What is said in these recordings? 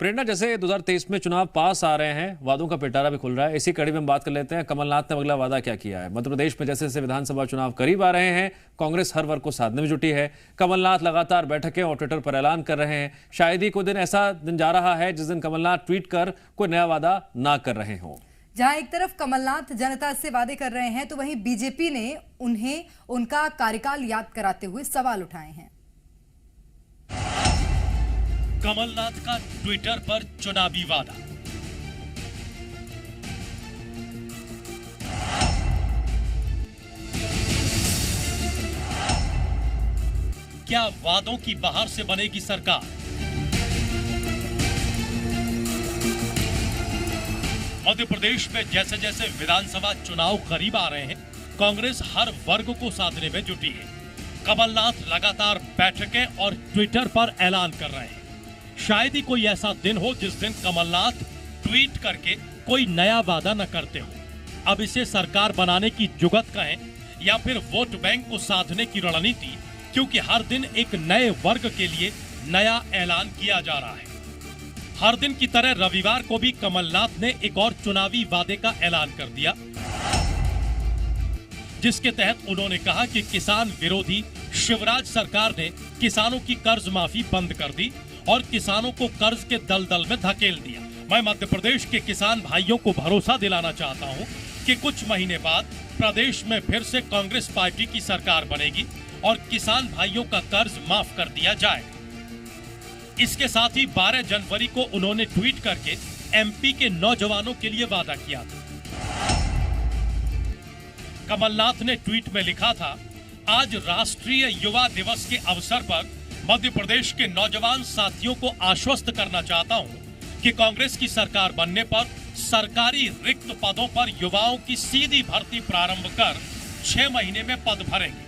प्रेरणा, जैसे 2023 में चुनाव पास आ रहे हैं, वादों का पिटारा भी खुल रहा है। इसी कड़ी में हम बात कर लेते हैं कमलनाथ ने अगला वादा क्या किया है। मध्य प्रदेश में जैसे जैसे विधानसभा चुनाव करीब आ रहे हैं, कांग्रेस हर वर्ग को साधने में जुटी है। कमलनाथ लगातार बैठकें और ट्विटर पर ऐलान कर रहे हैं। शायद ही कोई दिन ऐसा दिन जा रहा है जिस दिन कमलनाथ ट्वीट कर कोई नया वादा ना कर रहे हों। जहां एक तरफ कमलनाथ जनता से वादे कर रहे हैं, तो वहीं बीजेपी ने उन्हें उनका कार्यकाल याद कराते हुए सवाल उठाए हैं। कमलनाथ का ट्विटर पर चुनावी वादा। क्या वादों की बहार से बनेगी सरकार? मध्य प्रदेश में जैसे जैसे विधानसभा चुनाव करीब आ रहे हैं, कांग्रेस हर वर्ग को साधने में जुटी है। कमलनाथ लगातार बैठकें और ट्विटर पर ऐलान कर रहे हैं। शायद ही कोई ऐसा दिन हो जिस दिन कमलनाथ ट्वीट करके कोई नया वादा न करते हो। अब इसे सरकार बनाने की जुगत कहें या फिर वोट बैंक को साधने की रणनीति, क्योंकि हर दिन एक नए वर्ग के लिए नया ऐलान किया जा रहा है। हर दिन की तरह रविवार को भी कमलनाथ ने एक और चुनावी वादे का ऐलान कर दिया, जिसके तहत उन्होंने कहा कि किसान विरोधी शिवराज सरकार ने किसानों की कर्ज माफी बंद कर दी और किसानों को कर्ज के दलदल में धकेल दिया। मैं मध्य प्रदेश के किसान भाइयों को भरोसा दिलाना चाहता हूं कि कुछ महीने बाद प्रदेश में फिर से कांग्रेस पार्टी की सरकार बनेगी और किसान भाइयों का कर्ज माफ कर दिया जाएगा। इसके साथ ही 12 जनवरी को उन्होंने ट्वीट करके एमपी के नौजवानों के लिए वादा किया था। कमलनाथ ने ट्वीट में लिखा था, आज राष्ट्रीय युवा दिवस के अवसर पर मध्य प्रदेश के नौजवान साथियों को आश्वस्त करना चाहता हूं कि कांग्रेस की सरकार बनने पर सरकारी रिक्त पदों पर युवाओं की सीधी भर्ती प्रारंभ कर 6 महीने में पद भरेंगे।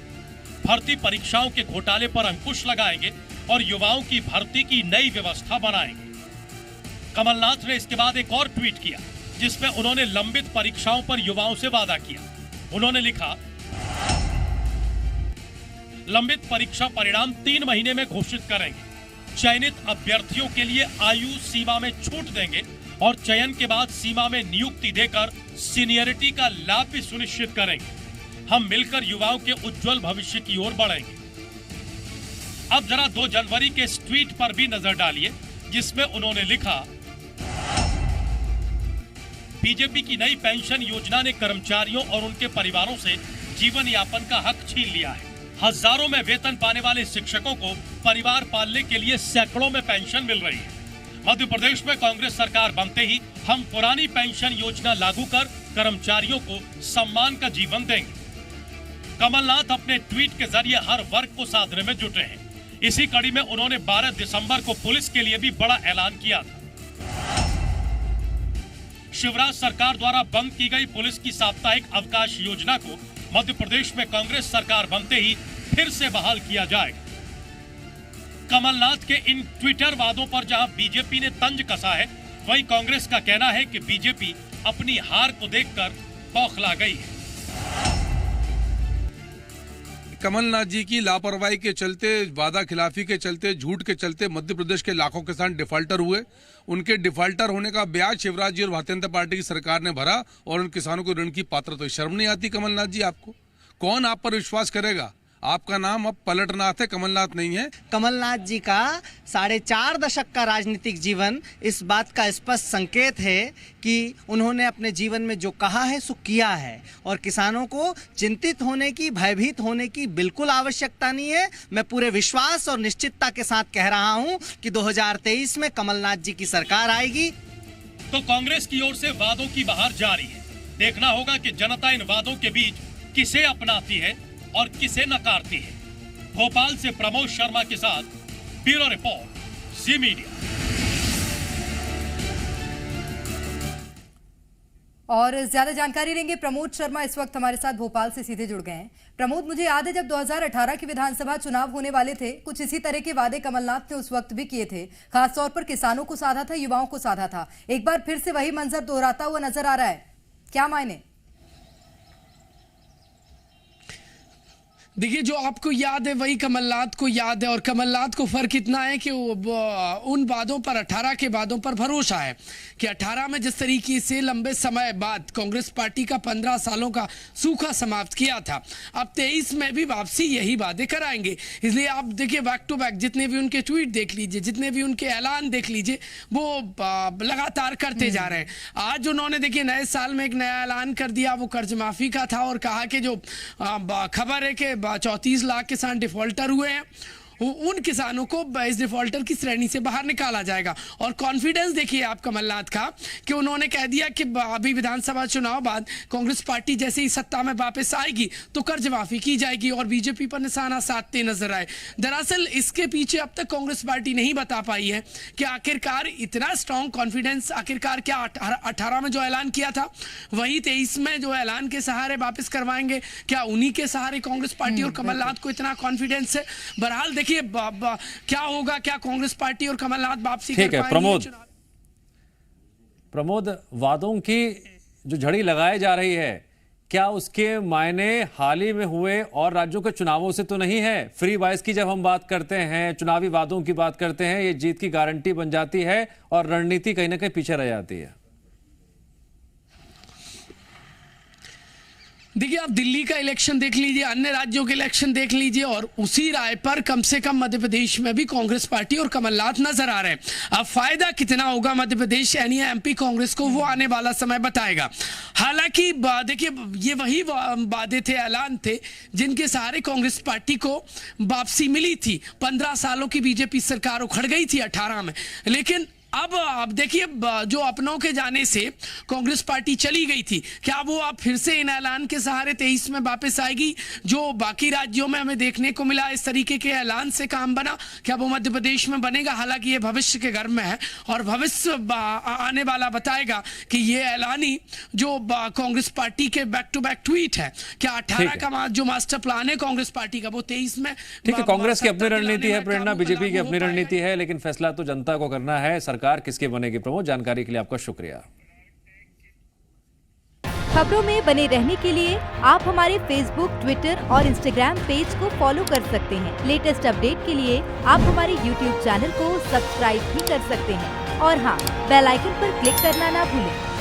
भर्ती परीक्षाओं के घोटाले पर अंकुश लगाएंगे और युवाओं की भर्ती की नई व्यवस्था बनाएंगे। कमलनाथ ने इसके बाद एक और ट्वीट किया, जिसमें उन्होंने लंबित परीक्षाओं पर युवाओं से वादा किया। उन्होंने लिखा, लंबित परीक्षा परिणाम 3 महीने में घोषित करेंगे। चयनित अभ्यर्थियों के लिए आयु सीमा में छूट देंगे और चयन के बाद सीमा में नियुक्ति देकर सीनियरिटी का लाभ भी सुनिश्चित करेंगे। हम मिलकर युवाओं के उज्जवल भविष्य की ओर बढ़ेंगे। अब जरा 2 जनवरी के इस ट्वीट पर भी नजर डालिए, जिसमें उन्होंने लिखा, बीजेपी की नई पेंशन योजना ने कर्मचारियों और उनके परिवारों से जीवन यापन का हक छीन लिया है। हजारों में वेतन पाने वाले शिक्षकों को परिवार पालने के लिए सैकड़ों में पेंशन मिल रही है। मध्य प्रदेश में कांग्रेस सरकार बनते ही हम पुरानी पेंशन योजना लागू कर कर्मचारियों को सम्मान का जीवन देंगे। कमलनाथ अपने ट्वीट के जरिए हर वर्ग को साधने में जुटे हैं। इसी कड़ी में उन्होंने 12 दिसंबर को पुलिस के लिए भी बड़ा ऐलान किया था। शिवराज सरकार द्वारा बंद की गई पुलिस की साप्ताहिक अवकाश योजना को मध्य प्रदेश में कांग्रेस सरकार बनते ही फिर से बहाल किया जाएगा। कमलनाथ के इन ट्विटर वादों पर जहां बीजेपी ने तंज कसा है, वहीं कांग्रेस का कहना है कि बीजेपी अपनी हार को देखकर बौखला गई है। कमलनाथ जी की लापरवाही के चलते, वादा खिलाफी के चलते, झूठ के चलते मध्य प्रदेश के लाखों किसान डिफाल्टर हुए। उनके डिफाल्टर होने का ब्याज शिवराज जी और भारतीय जनता पार्टी की सरकार ने भरा और उन किसानों को ऋण की पात्रता हुई। शर्म नहीं आती कमलनाथ जी आपको? कौन आप पर विश्वास करेगा? आपका नाम अब पलटनाथ है, कमलनाथ नहीं है। कमलनाथ जी का 4.5 दशक का राजनीतिक जीवन इस बात का स्पष्ट संकेत है कि उन्होंने अपने जीवन में जो कहा है सो किया है और किसानों को चिंतित होने की, भयभीत होने की बिल्कुल आवश्यकता नहीं है। मैं पूरे विश्वास और निश्चितता के साथ कह रहा हूं कि 2023 में कमलनाथ जी की सरकार आएगी। तो कांग्रेस की ओर से वादों की बहार जारी है। देखना होगा कि जनता इन वादों के बीच किसे अपनाती है और किसे नकारती है। भोपाल से प्रमोद शर्मा के साथ ब्यूरो रिपोर्ट, जी मीडिया। और ज्यादा जानकारी लेंगे प्रमोद शर्मा इस वक्त हमारे साथ भोपाल से सीधे जुड़ गए हैं। प्रमोद, मुझे याद है जब 2018 के विधानसभा चुनाव होने वाले थे, कुछ इसी तरह के वादे कमलनाथ ने उस वक्त भी किए थे। खासतौर पर किसानों को साधा था, युवाओं को साधा था। एक बार फिर से वही मंजर दोहराता हुआ नजर आ रहा है, क्या मायने? देखिए, जो आपको याद है वही कमलनाथ को याद है, और कमलनाथ को फर्क इतना है कि उन वादों पर 18 के वादों पर भरोसा है कि 18 में जिस तरीके से लंबे समय बाद कांग्रेस पार्टी का 15 सालों का सूखा समाप्त किया था, अब 23 में भी वापसी यही वादे कराएंगे। इसलिए आप देखिए, बैक टू बैक जितने भी उनके ट्वीट देख लीजिए, जितने भी उनके ऐलान देख लीजिए, वो लगातार करते जा रहे हैं। आज उन्होंने देखिए नए साल में एक नया ऐलान कर दिया, वो कर्ज माफी का था, और कहा कि जो खबर है कि 34 लाख किसान डिफॉल्टर हुए हैं, उन किसानों को इस डिफॉल्टर की श्रेणी से बाहर निकाला जाएगा। और कॉन्फिडेंस देखिए आप कमलनाथ का कि उन्होंने कह दिया कि अभी विधानसभा चुनाव बाद कांग्रेस पार्टी जैसे ही सत्ता में वापस आएगी तो कर्ज माफी की जाएगी और बीजेपी पर निशाना साधते नजर आए। दरअसल इसके पीछे अब तक कांग्रेस पार्टी नहीं बता पाई है कि आखिरकार इतना स्ट्रॉन्ग कॉन्फिडेंस आखिरकार क्या 18 में जो ऐलान किया था वही 23 में जो ऐलान के सहारे वापस करवाएंगे, क्या उन्हीं के सहारे कांग्रेस पार्टी और कमलनाथ को इतना कॉन्फिडेंस है। बहरहाल देखिए क्या होगा, क्या कांग्रेस पार्टी और कमलनाथ वापसी कर पाएंगे। प्रमोद, वादों की जो झड़ी लगाई जा रही है, क्या उसके मायने हाल ही में हुए और राज्यों के चुनावों से तो नहीं है? फ्री वाइस की जब हम बात करते हैं, चुनावी वादों की बात करते हैं, ये जीत की गारंटी बन जाती है और रणनीति कहीं ना कहीं पीछे रह जाती है। देखिए, आप दिल्ली का इलेक्शन देख लीजिए, अन्य राज्यों के इलेक्शन देख लीजिए, और उसी राय पर कम से कम मध्य प्रदेश में भी कांग्रेस पार्टी और कमलनाथ नजर आ रहे हैं। अब फायदा कितना होगा मध्य प्रदेश यानी एमपी कांग्रेस को, वो आने वाला समय बताएगा। हालांकि देखिए, ये वही वादे थे, ऐलान थे, जिनके सहारे कांग्रेस पार्टी को वापसी मिली थी। 15 सालों की बीजेपी सरकार उखड़ गई थी 18 में, लेकिन अब देखिए, जो अपनों के जाने से कांग्रेस पार्टी चली गई थी, क्या वो अब फिर से इन ऐलान के सहारे 23 में वापस आएगी? जो बाकी राज्यों में हमें देखने को मिला इस तरीके के ऐलान से काम बना, क्या वो मध्य प्रदेश में बनेगा? हालांकि ये भविष्य के घर में है और भविष्य आने वाला बताएगा कि ये ऐलानी जो कांग्रेस पार्टी के बैक टू बैक ट्वीट है, क्या 18 का जो मास्टर प्लान है कांग्रेस पार्टी का, वो 23 में। ठीक है, कांग्रेस की अपनी रणनीति है प्रेरणा, बीजेपी की अपनी रणनीति है, लेकिन फैसला तो जनता को करना है। सरकार किसकी बनेगी? प्रमोद, जानकारी के लिए आपका शुक्रिया। खबरों में बने रहने के लिए आप हमारे फेसबुक, ट्विटर और इंस्टाग्राम पेज को फॉलो कर सकते हैं। लेटेस्ट अपडेट के लिए आप हमारे यूट्यूब चैनल को सब्सक्राइब भी कर सकते हैं और हाँ, बेल आइकन पर क्लिक करना ना भूलें।